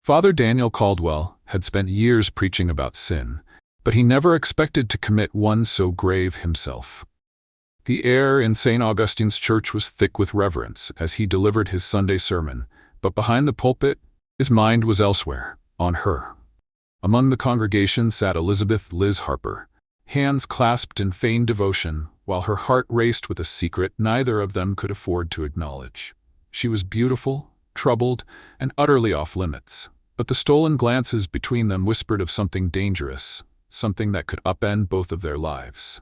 Father Daniel Caldwell had spent years preaching about sin, but he never expected to commit one so grave himself. The air in St. Augustine's church was thick with reverence as he delivered his Sunday sermon, but behind the pulpit, his mind was elsewhere, on her. Among the congregation sat Elizabeth "Liz" Harper, hands clasped in feigned devotion, while her heart raced with a secret neither of them could afford to acknowledge. She was beautiful, troubled, and utterly off-limits, but the stolen glances between them whispered of something dangerous, something that could upend both of their lives.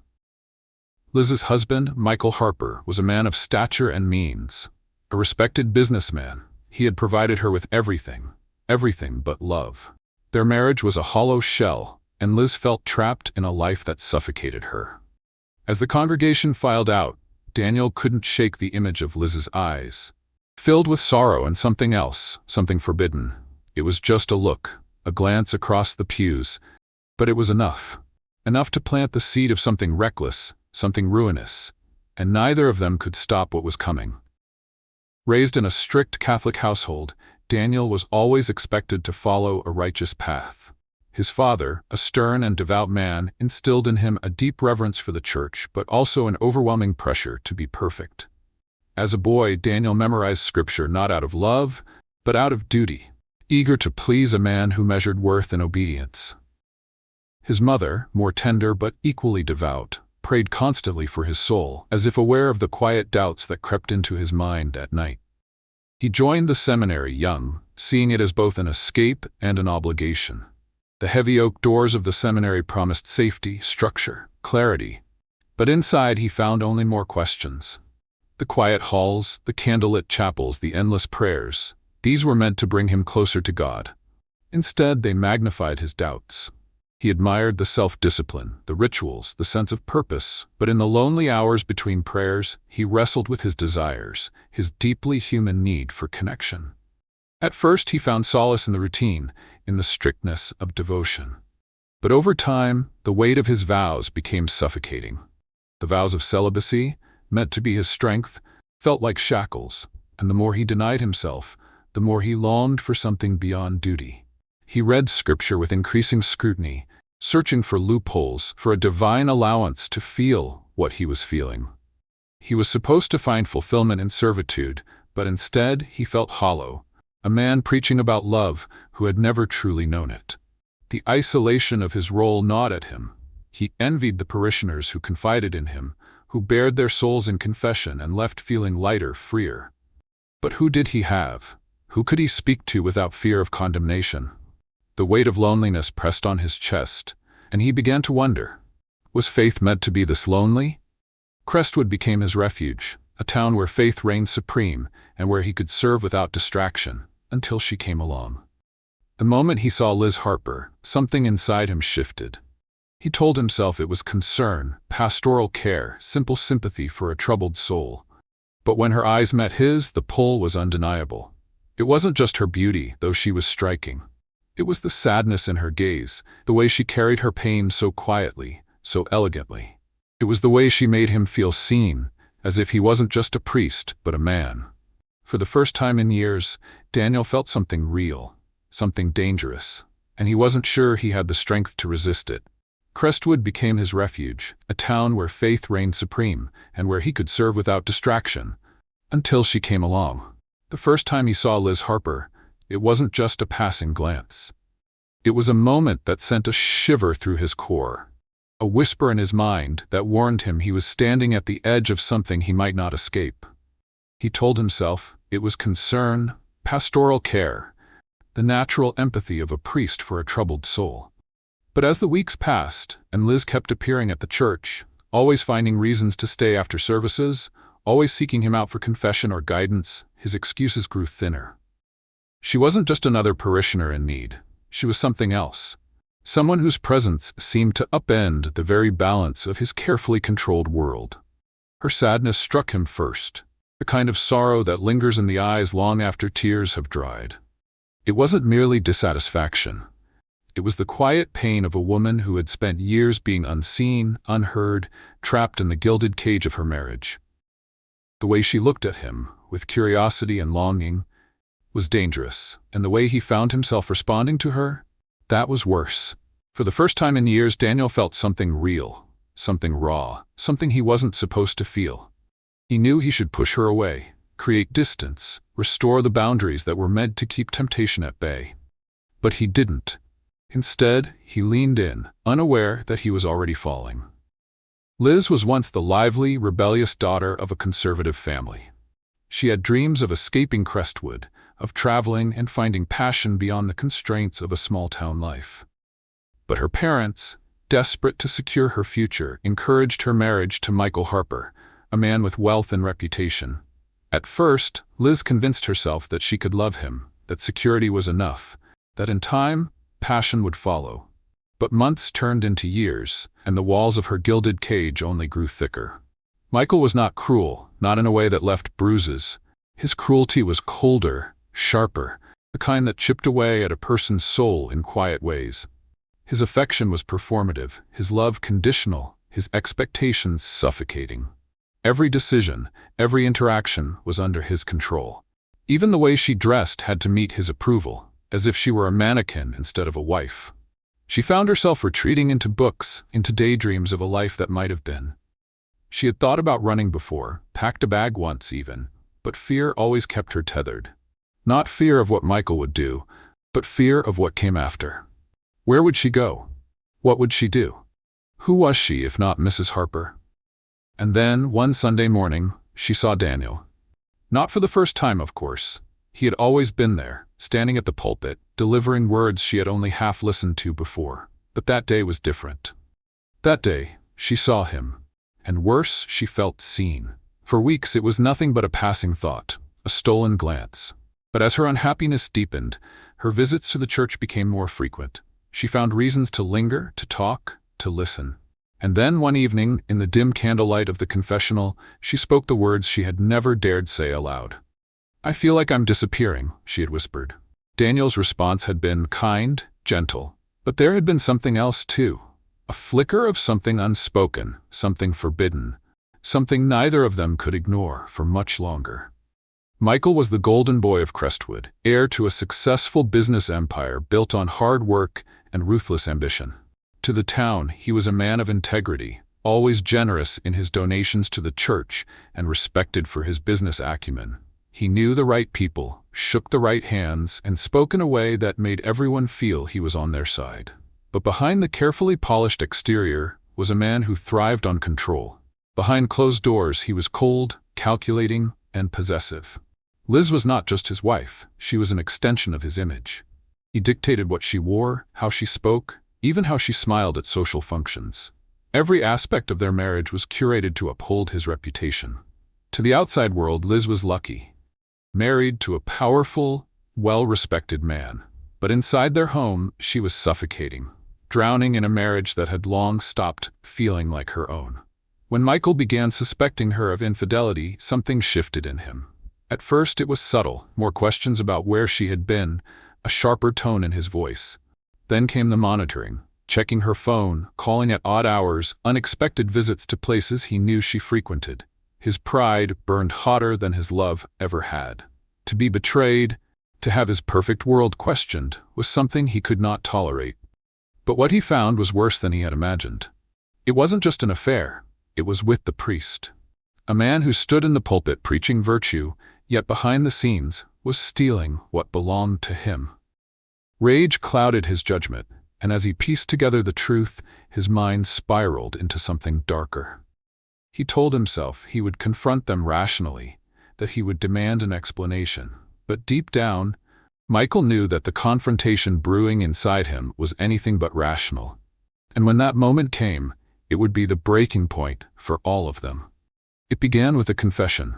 Liz's husband, Michael Harper, was a man of stature and means. A respected businessman, he had provided her with everything but love. Their marriage was a hollow shell, and Liz felt trapped in a life that suffocated her. As the congregation filed out, Daniel couldn't shake the image of Liz's eyes, filled with sorrow and something else, something forbidden. It was just a look, a glance across the pews, but it was enough to plant the seed of something reckless, something ruinous, and neither of them could stop what was coming. Raised in a strict Catholic household, Daniel was always expected to follow a righteous path. His father, a stern and devout man, instilled in him a deep reverence for the church, but also an overwhelming pressure to be perfect. As a boy, Daniel memorized scripture not out of love, but out of duty, eager to please a man who measured worth in obedience. His mother, more tender but equally devout, prayed constantly for his soul, as if aware of the quiet doubts that crept into his mind at night. He joined the seminary young, seeing it as both an escape and an obligation. The heavy oak doors of the seminary promised safety, structure, clarity, but inside he found only more questions. The quiet halls, the candlelit chapels, the endless prayers, these were meant to bring him closer to God. Instead, they magnified his doubts. He admired the self-discipline, the rituals, the sense of purpose, but in the lonely hours between prayers, he wrestled with his desires, his deeply human need for connection. At first, he found solace in the routine, in the strictness of devotion. But over time, the weight of his vows became suffocating. The vows of celibacy, meant to be his strength, felt like shackles, and the more he denied himself, the more he longed for something beyond duty. He read scripture with increasing scrutiny, searching for loopholes, for a divine allowance to feel what he was feeling. He was supposed to find fulfillment in servitude, but instead he felt hollow, a man preaching about love who had never truly known it. The isolation of his role gnawed at him. He envied the parishioners who confided in him, who bared their souls in confession and left feeling lighter, freer. But who did he have? Who could he speak to without fear of condemnation? The weight of loneliness pressed on his chest, and he began to wonder, was faith meant to be this lonely? Crestwood became his refuge, a town where faith reigned supreme and where he could serve without distraction, until she came along. The moment he saw Liz Harper, something inside him shifted. He told himself it was concern, pastoral care, simple sympathy for a troubled soul. But when her eyes met his, the pull was undeniable. It wasn't just her beauty, though she was striking. It was the sadness in her gaze, the way she carried her pain so quietly, so elegantly. It was the way she made him feel seen, as if he wasn't just a priest, but a man. For the first time in years, Daniel felt something real, something dangerous, and he wasn't sure he had the strength to resist it. Crestwood became his refuge, a town where faith reigned supreme, and where he could serve without distraction, until she came along. The first time he saw Liz Harper, it wasn't just a passing glance. It was a moment that sent a shiver through his core, a whisper in his mind that warned him he was standing at the edge of something he might not escape. He told himself it was concern, pastoral care, the natural empathy of a priest for a troubled soul. But as the weeks passed, and Liz kept appearing at the church, always finding reasons to stay after services, always seeking him out for confession or guidance, his excuses grew thinner. She wasn't just another parishioner in need. She was something else. Someone whose presence seemed to upend the very balance of his carefully controlled world. Her sadness struck him first, the kind of sorrow that lingers in the eyes long after tears have dried. It wasn't merely dissatisfaction. It was the quiet pain of a woman who had spent years being unseen, unheard, trapped in the gilded cage of her marriage. The way she looked at him, with curiosity and longing, was dangerous, and the way he found himself responding to her, that was worse. For the first time in years, Daniel felt something real, something raw, something he wasn't supposed to feel. He knew he should push her away, create distance, restore the boundaries that were meant to keep temptation at bay. But he didn't. Instead, he leaned in, unaware that he was already falling. Liz was once the lively, rebellious daughter of a conservative family. She had dreams of escaping Crestwood, of traveling and finding passion beyond the constraints of a small-town life. But her parents, desperate to secure her future, encouraged her marriage to Michael Harper, a man with wealth and reputation. At first, Liz convinced herself that she could love him, that security was enough, that in time, passion would follow. But months turned into years, and the walls of her gilded cage only grew thicker. Michael was not cruel, not in a way that left bruises. His cruelty was colder, sharper, the kind that chipped away at a person's soul in quiet ways. His affection was performative, his love conditional, his expectations suffocating. Every decision, every interaction was under his control. Even the way she dressed had to meet his approval, as if she were a mannequin instead of a wife. She found herself retreating into books, into daydreams of a life that might have been. She had thought about running before, packed a bag once even, but fear always kept her tethered. Not fear of what Michael would do, but fear of what came after. Where would she go? What would she do? Who was she if not Mrs. Harper? And then, one Sunday morning, she saw Daniel. Not for the first time, of course. He had always been there, standing at the pulpit, delivering words she had only half listened to before. But that day was different. That day, she saw him. And worse, she felt seen. For weeks it was nothing but a passing thought, a stolen glance. But as her unhappiness deepened, her visits to the church became more frequent. She found reasons to linger, to talk, to listen. And then one evening, in the dim candlelight of the confessional, she spoke the words she had never dared say aloud. "I feel like I'm disappearing," she had whispered. Daniel's response had been kind, gentle. But there had been something else too. A flicker of something unspoken, something forbidden, something neither of them could ignore for much longer. Michael was the golden boy of Crestwood, heir to a successful business empire built on hard work and ruthless ambition. To the town, he was a man of integrity, always generous in his donations to the church and respected for his business acumen. He knew the right people, shook the right hands, and spoke in a way that made everyone feel he was on their side. But behind the carefully polished exterior was a man who thrived on control. Behind closed doors, he was cold, calculating, and possessive. Liz was not just his wife, she was an extension of his image. He dictated what she wore, how she spoke, even how she smiled at social functions. Every aspect of their marriage was curated to uphold his reputation. To the outside world, Liz was lucky. Married to a powerful, well-respected man. But inside their home, she was suffocating, drowning in a marriage that had long stopped feeling like her own. When Michael began suspecting her of infidelity, something shifted in him. At first it was subtle, more questions about where she had been, a sharper tone in his voice. Then came the monitoring, checking her phone, calling at odd hours, unexpected visits to places he knew she frequented. His pride burned hotter than his love ever had. To be betrayed, to have his perfect world questioned, was something he could not tolerate. But what he found was worse than he had imagined. It wasn't just an affair, it was with the priest. A man who stood in the pulpit preaching virtue, yet behind the scenes was stealing what belonged to him. Rage clouded his judgment, and as he pieced together the truth, his mind spiraled into something darker. He told himself he would confront them rationally, that he would demand an explanation. But deep down, Michael knew that the confrontation brewing inside him was anything but rational. And when that moment came, it would be the breaking point for all of them. It began with a confession.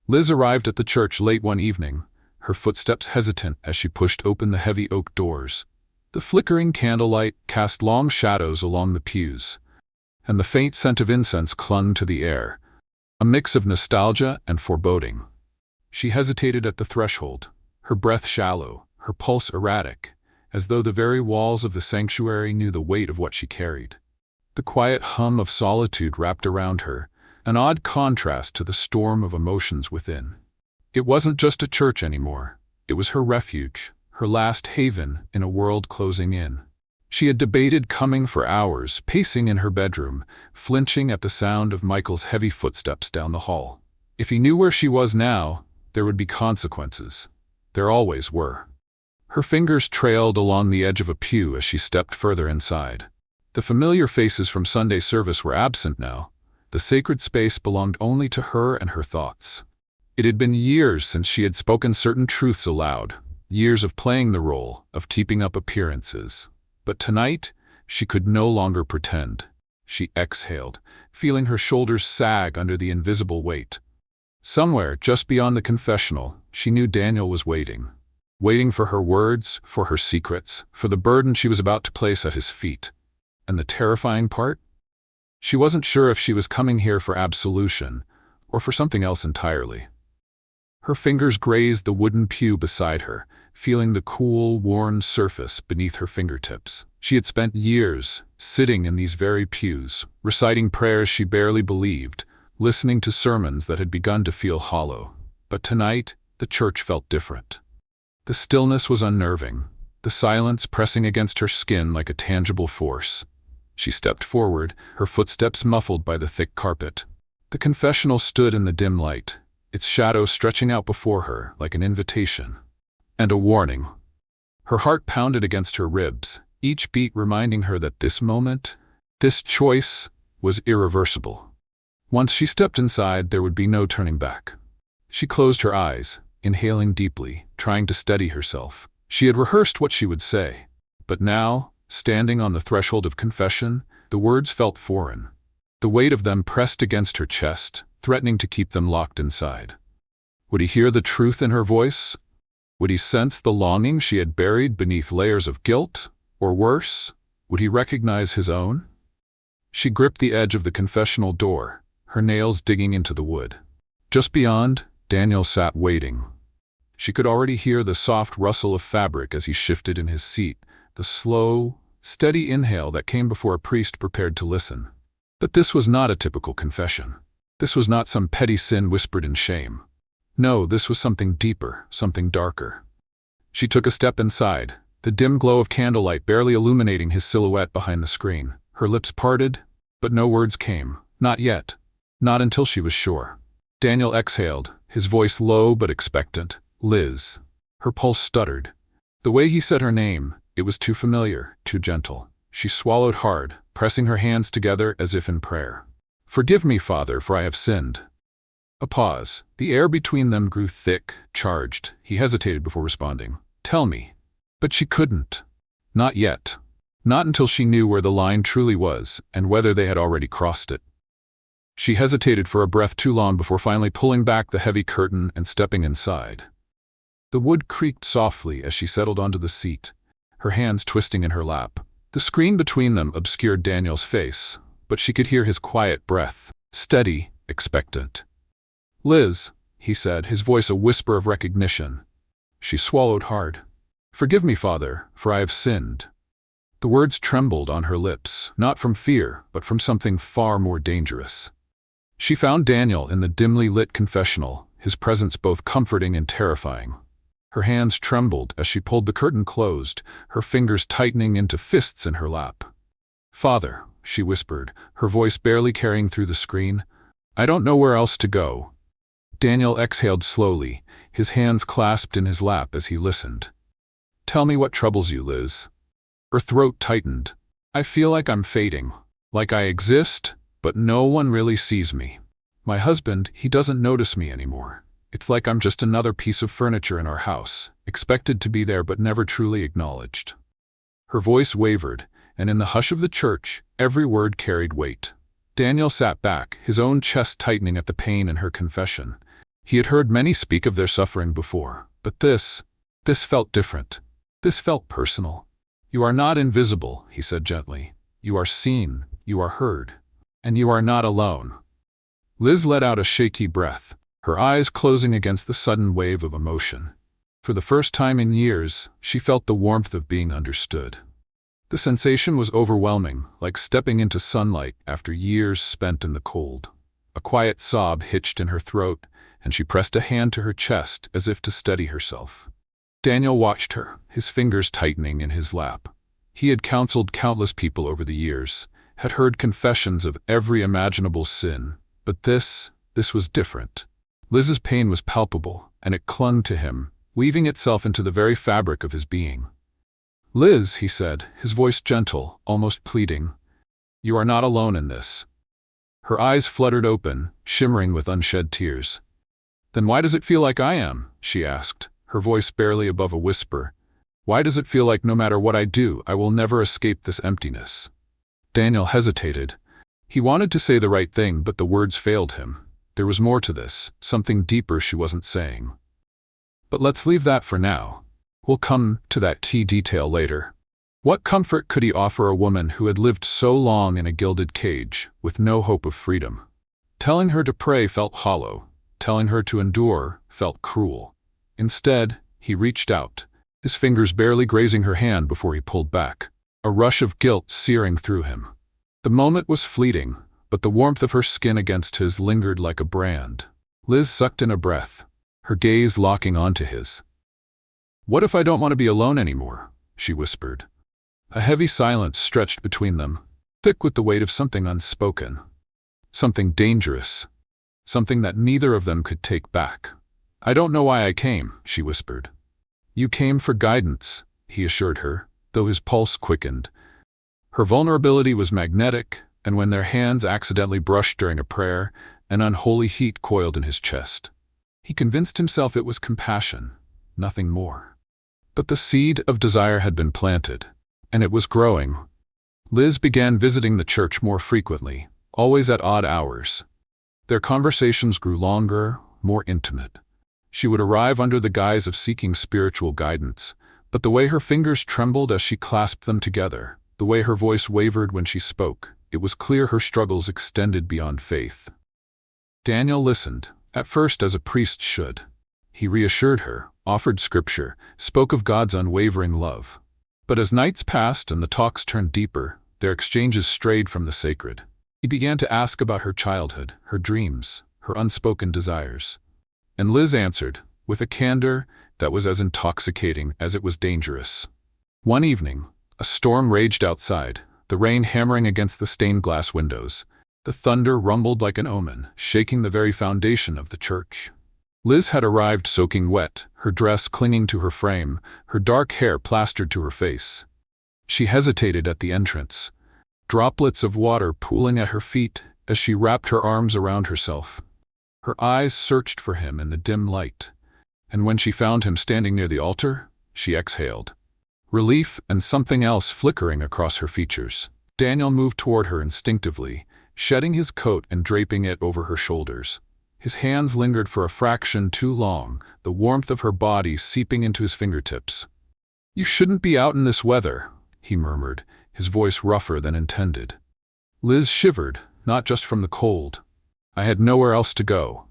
Liz arrived at the church late one evening, her footsteps hesitant as she pushed open the heavy oak doors. The flickering candlelight cast long shadows along the pews, and the faint scent of incense clung to the air, a mix of nostalgia and foreboding. She hesitated at the threshold, her breath shallow, her pulse erratic, as though the very walls of the sanctuary knew the weight of what she carried. The quiet hum of solitude wrapped around her, an odd contrast to the storm of emotions within. It wasn't just a church anymore. It was her refuge, her last haven in a world closing in. She had debated coming for hours, pacing in her bedroom, flinching at the sound of Michael's heavy footsteps down the hall. If he knew where she was now, there would be consequences. There always were. Her fingers trailed along the edge of a pew as she stepped further inside. The familiar faces from Sunday service were absent now. The sacred space belonged only to her and her thoughts. It had been years since she had spoken certain truths aloud, years of playing the role, of keeping up appearances. But tonight, she could no longer pretend. She exhaled, feeling her shoulders sag under the invisible weight. Somewhere, just beyond the confessional, she knew Daniel was waiting. Waiting for her words, for her secrets, for the burden she was about to place at his feet. And the terrifying part? She wasn't sure if she was coming here for absolution, or for something else entirely. Her fingers grazed the wooden pew beside her, feeling the cool, worn surface beneath her fingertips. She had spent years sitting in these very pews, reciting prayers she barely believed, listening to sermons that had begun to feel hollow. But tonight, the church felt different. The stillness was unnerving, the silence pressing against her skin like a tangible force. She stepped forward, her footsteps muffled by the thick carpet. The confessional stood in the dim light, its shadow stretching out before her like an invitation. And a warning. Her heart pounded against her ribs, each beat reminding her that this moment, this choice, was irreversible. Once she stepped inside, there would be no turning back. She closed her eyes, inhaling deeply, trying to steady herself. She had rehearsed what she would say, but now, standing on the threshold of confession, the words felt foreign. The weight of them pressed against her chest, threatening to keep them locked inside. Would he hear the truth in her voice? Would he sense the longing she had buried beneath layers of guilt? Or worse, would he recognize his own? She gripped the edge of the confessional door, her nails digging into the wood. Just beyond, Daniel sat waiting. She could already hear the soft rustle of fabric as he shifted in his seat, the slow, steady inhale that came before a priest prepared to listen. But this was not a typical confession. This was not some petty sin whispered in shame. No, this was something deeper, something darker. She took a step inside, the dim glow of candlelight barely illuminating his silhouette behind the screen. Her lips parted, but no words came. Not yet. Not until she was sure. Daniel exhaled, his voice low but expectant. Liz. Her pulse stuttered. The way he said her name, it was too familiar, too gentle. She swallowed hard, pressing her hands together as if in prayer. Forgive me, Father, for I have sinned. A pause. The air between them grew thick, charged. He hesitated before responding. Tell me. But she couldn't. Not yet. Not until she knew where the line truly was, and whether they had already crossed it. She hesitated for a breath too long before finally pulling back the heavy curtain and stepping inside. The wood creaked softly as she settled onto the seat, her hands twisting in her lap. The screen between them obscured Daniel's face, but she could hear his quiet breath, steady, expectant. Liz, he said, his voice a whisper of recognition. She swallowed hard. Forgive me, Father, for I have sinned. The words trembled on her lips, not from fear, but from something far more dangerous. She found Daniel in the dimly lit confessional, his presence both comforting and terrifying. Her hands trembled as she pulled the curtain closed, her fingers tightening into fists in her lap. Father, she whispered, her voice barely carrying through the screen, I don't know where else to go. Daniel exhaled slowly, his hands clasped in his lap as he listened. Tell me what troubles you, Liz. Her throat tightened. I feel like I'm fading, like I exist, but no one really sees me. My husband, he doesn't notice me anymore. It's like I'm just another piece of furniture in our house, expected to be there but never truly acknowledged. Her voice wavered, and in the hush of the church, every word carried weight. Daniel sat back, his own chest tightening at the pain in her confession. He had heard many speak of their suffering before, but this felt different. This felt personal. You are not invisible, he said gently. You are seen, you are heard, and you are not alone. Liz let out a shaky breath, her eyes closing against the sudden wave of emotion. For the first time in years, she felt the warmth of being understood. The sensation was overwhelming, like stepping into sunlight after years spent in the cold. A quiet sob hitched in her throat, and she pressed a hand to her chest as if to steady herself. Daniel watched her, his fingers tightening in his lap. He had counseled countless people over the years, had heard confessions of every imaginable sin, but this was different. Liz's pain was palpable, and it clung to him, weaving itself into the very fabric of his being. "Liz," he said, his voice gentle, almost pleading, "you are not alone in this." Her eyes fluttered open, shimmering with unshed tears. "Then why does it feel like I am?" she asked, her voice barely above a whisper. "Why does it feel like no matter what I do, I will never escape this emptiness?" Daniel hesitated. He wanted to say the right thing, but the words failed him. There was more to this, something deeper she wasn't saying. But let's leave that for now. We'll come to that key detail later. What comfort could he offer a woman who had lived so long in a gilded cage, with no hope of freedom? Telling her to pray felt hollow. Telling her to endure felt cruel. Instead, he reached out, his fingers barely grazing her hand before he pulled back, a rush of guilt searing through him. The moment was fleeting, but the warmth of her skin against his lingered like a brand. Liz sucked in a breath, her gaze locking onto his. "What if I don't want to be alone anymore?" she whispered. A heavy silence stretched between them, thick with the weight of something unspoken. Something dangerous. Something that neither of them could take back. "I don't know why I came," she whispered. "You came for guidance," he assured her, though his pulse quickened. Her vulnerability was magnetic, and when their hands accidentally brushed during a prayer, an unholy heat coiled in his chest. He convinced himself it was compassion, nothing more. But the seed of desire had been planted, and it was growing. Liz began visiting the church more frequently, always at odd hours. Their conversations grew longer, more intimate. She would arrive under the guise of seeking spiritual guidance, but the way her fingers trembled as she clasped them together, the way her voice wavered when she spoke, it was clear her struggles extended beyond faith. Daniel listened, at first as a priest should. He reassured her, offered scripture, spoke of God's unwavering love. But as nights passed and the talks turned deeper, their exchanges strayed from the sacred. He began to ask about her childhood, her dreams, her unspoken desires. And Liz answered, with a candor that was as intoxicating as it was dangerous. One evening, a storm raged outside, the rain hammering against the stained glass windows. The thunder rumbled like an omen, shaking the very foundation of the church. Liz had arrived soaking wet, her dress clinging to her frame, her dark hair plastered to her face. She hesitated at the entrance, droplets of water pooling at her feet as she wrapped her arms around herself. Her eyes searched for him in the dim light, and when she found him standing near the altar, she exhaled. Relief and something else flickering across her features. Daniel moved toward her instinctively, shedding his coat and draping it over her shoulders. His hands lingered for a fraction too long, the warmth of her body seeping into his fingertips. "You shouldn't be out in this weather," he murmured, his voice rougher than intended. Liz shivered, not just from the cold. "I had nowhere else to go."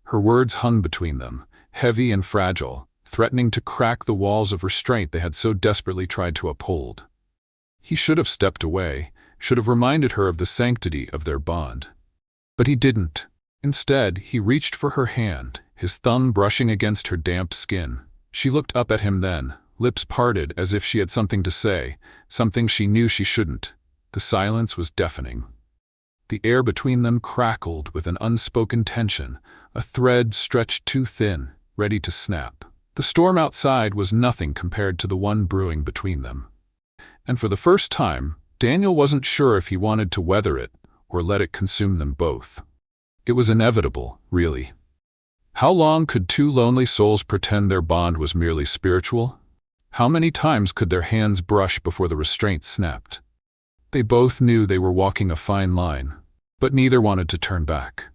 Her words hung between them, heavy and fragile, threatening to crack the walls of restraint they had so desperately tried to uphold. He should have stepped away, should have reminded her of the sanctity of their bond. But he didn't. Instead, he reached for her hand, his thumb brushing against her damp skin. She looked up at him then, lips parted as if she had something to say, something she knew she shouldn't. The silence was deafening. The air between them crackled with an unspoken tension, a thread stretched too thin, ready to snap. The storm outside was nothing compared to the one brewing between them. And for the first time, Daniel wasn't sure if he wanted to weather it or let it consume them both. It was inevitable, really. How long could two lonely souls pretend their bond was merely spiritual? How many times could their hands brush before the restraint snapped? They both knew they were walking a fine line, but neither wanted to turn back.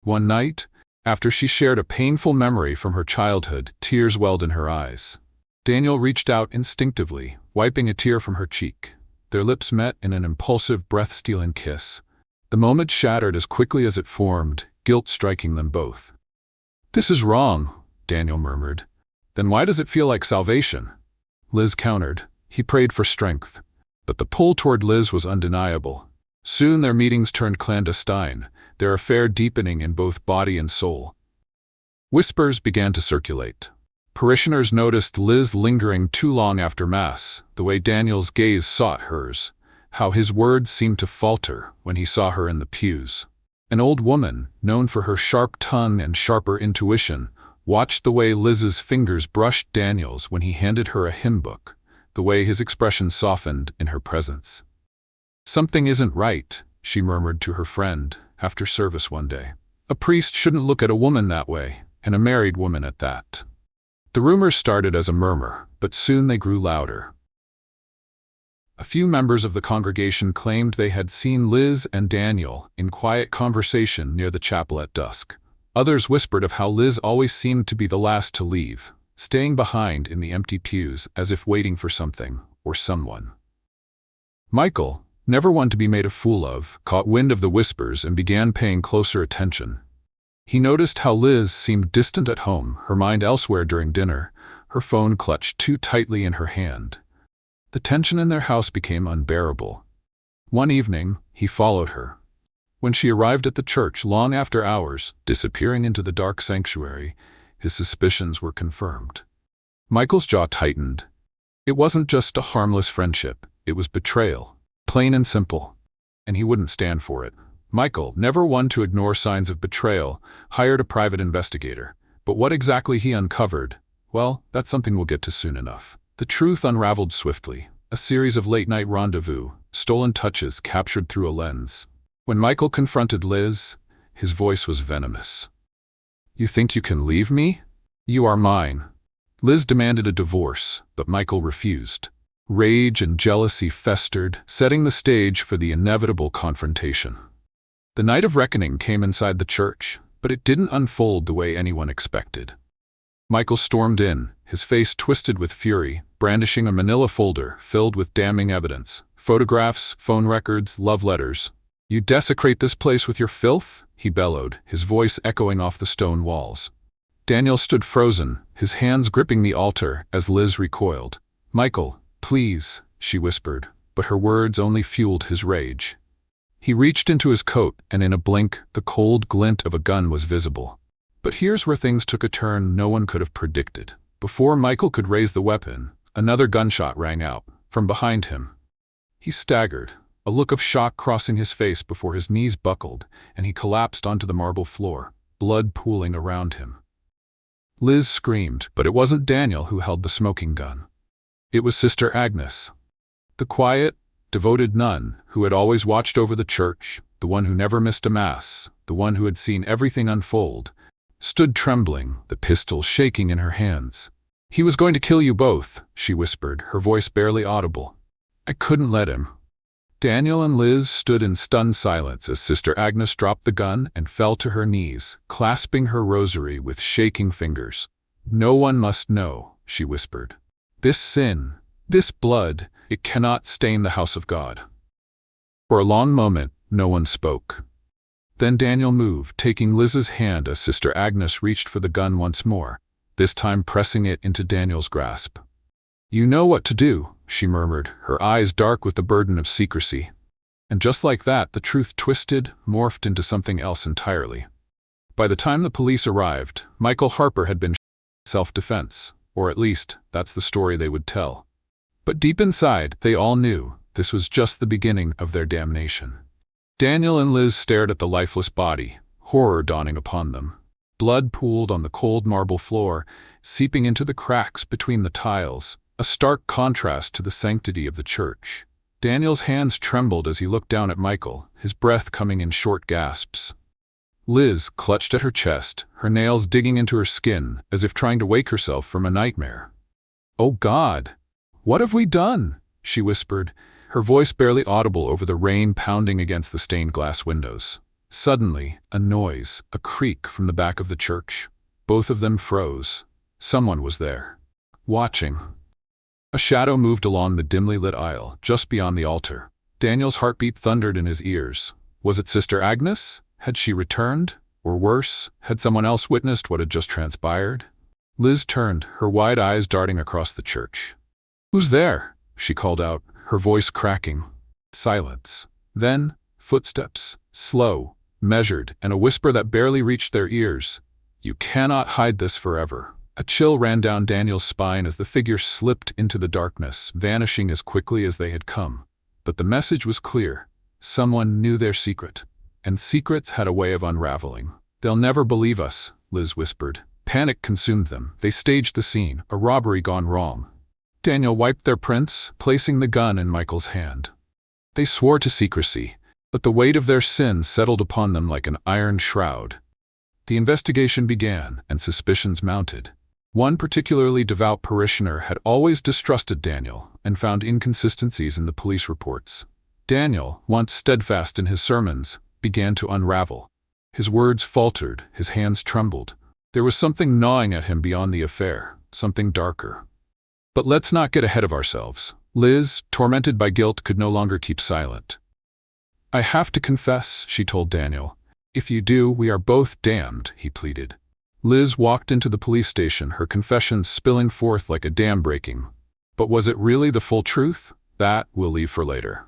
One night, after she shared a painful memory from her childhood, tears welled in her eyes. Daniel reached out instinctively, wiping a tear from her cheek. Their lips met in an impulsive, breath-stealing kiss. The moment shattered as quickly as it formed, guilt striking them both. "This is wrong," Daniel murmured. "Then why does it feel like salvation?" Liz countered. He prayed for strength. But the pull toward Liz was undeniable. Soon their meetings turned clandestine, their affair deepening in both body and soul. Whispers began to circulate. Parishioners noticed Liz lingering too long after Mass, the way Daniel's gaze sought hers, how his words seemed to falter when he saw her in the pews. An old woman, known for her sharp tongue and sharper intuition, watched the way Liz's fingers brushed Daniel's when he handed her a hymn book, the way his expression softened in her presence. "Something isn't right," she murmured to her friend after service one day. "A priest shouldn't look at a woman that way, and a married woman at that." The rumors started as a murmur, but soon they grew louder. A few members of the congregation claimed they had seen Liz and Daniel in quiet conversation near the chapel at dusk. Others whispered of how Liz always seemed to be the last to leave, staying behind in the empty pews as if waiting for something or someone. Michael, never one to be made a fool of, caught wind of the whispers and began paying closer attention. He noticed how Liz seemed distant at home, her mind elsewhere during dinner, her phone clutched too tightly in her hand. The tension in their house became unbearable. One evening, he followed her. When she arrived at the church long after hours, disappearing into the dark sanctuary, his suspicions were confirmed. Michael's jaw tightened. It wasn't just a harmless friendship, it was betrayal, plain and simple, and he wouldn't stand for it. Michael, never one to ignore signs of betrayal, hired a private investigator. But what exactly he uncovered? Well, that's something we'll get to soon enough. The truth unraveled swiftly, a series of late-night rendezvous, stolen touches captured through a lens. When Michael confronted Liz, his voice was venomous. "You think you can leave me? You are mine." Liz demanded a divorce, but Michael refused. Rage and jealousy festered, setting the stage for the inevitable confrontation. The night of reckoning came inside the church, but it didn't unfold the way anyone expected. Michael stormed in, his face twisted with fury, brandishing a manila folder filled with damning evidence. Photographs, phone records, love letters. "You desecrate this place with your filth?" he bellowed, his voice echoing off the stone walls. Daniel stood frozen, his hands gripping the altar as Liz recoiled. "Michael, please," she whispered, but her words only fueled his rage. He reached into his coat, and in a blink, the cold glint of a gun was visible. But here's where things took a turn no one could have predicted. Before Michael could raise the weapon, another gunshot rang out, from behind him. He staggered, a look of shock crossing his face before his knees buckled, and he collapsed onto the marble floor, blood pooling around him. Liz screamed, but it wasn't Daniel who held the smoking gun. It was Sister Agnes. The quiet, devoted nun who had always watched over the church, the one who never missed a mass, the one who had seen everything unfold, stood trembling, the pistol shaking in her hands. "He was going to kill you both," she whispered, her voice barely audible. "I couldn't let him." Daniel and Liz stood in stunned silence as Sister Agnes dropped the gun and fell to her knees, clasping her rosary with shaking fingers. "No one must know," she whispered. "This sin, this blood, it cannot stain the house of God." For a long moment, no one spoke. Then Daniel moved, taking Liz's hand as Sister Agnes reached for the gun once more, this time pressing it into Daniel's grasp. "You know what to do," she murmured, her eyes dark with the burden of secrecy. And just like that, the truth twisted, morphed into something else entirely. By the time the police arrived, Michael Harper had been self-defense, or at least, that's the story they would tell. But deep inside, they all knew this was just the beginning of their damnation. Daniel and Liz stared at the lifeless body, horror dawning upon them. Blood pooled on the cold marble floor, seeping into the cracks between the tiles, a stark contrast to the sanctity of the church. Daniel's hands trembled as he looked down at Michael, his breath coming in short gasps. Liz clutched at her chest, her nails digging into her skin as if trying to wake herself from a nightmare. "Oh God, what have we done?" she whispered, her voice barely audible over the rain pounding against the stained glass windows. Suddenly, a noise, a creak from the back of the church. Both of them froze. Someone was there, watching. A shadow moved along the dimly lit aisle, just beyond the altar. Daniel's heartbeat thundered in his ears. Was it Sister Agnes? Had she returned? Or worse, had someone else witnessed what had just transpired? Liz turned, her wide eyes darting across the church. "Who's there?" she called out, her voice cracking. Silence. Then, footsteps, slow, measured, and a whisper that barely reached their ears. "You cannot hide this forever." A chill ran down Daniel's spine as the figure slipped into the darkness, vanishing as quickly as they had come. But the message was clear. Someone knew their secret, and secrets had a way of unraveling. "They'll never believe us," Liz whispered. Panic consumed them. They staged the scene, a robbery gone wrong. Daniel wiped their prints, placing the gun in Michael's hand. They swore to secrecy, but the weight of their sin settled upon them like an iron shroud. The investigation began, and suspicions mounted. One particularly devout parishioner had always distrusted Daniel and found inconsistencies in the police reports. Daniel, once steadfast in his sermons, began to unravel. His words faltered, his hands trembled. There was something gnawing at him beyond the affair, something darker. But let's not get ahead of ourselves. Liz, tormented by guilt, could no longer keep silent. "I have to confess," she told Daniel. "If you do, we are both damned," he pleaded. Liz walked into the police station, her confession spilling forth like a dam breaking. But was it really the full truth? That we'll leave for later.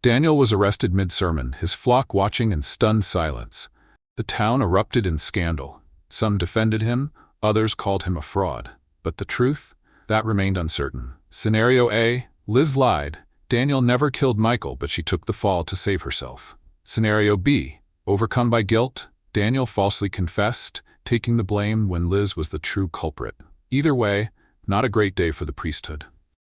Daniel was arrested mid-sermon, his flock watching in stunned silence. The town erupted in scandal. Some defended him, others called him a fraud. But the truth? That remained uncertain. Scenario A, Liz lied. Daniel never killed Michael, but she took the fall to save herself. Scenario B, overcome by guilt, Daniel falsely confessed, taking the blame when Liz was the true culprit. Either way, not a great day for the priesthood.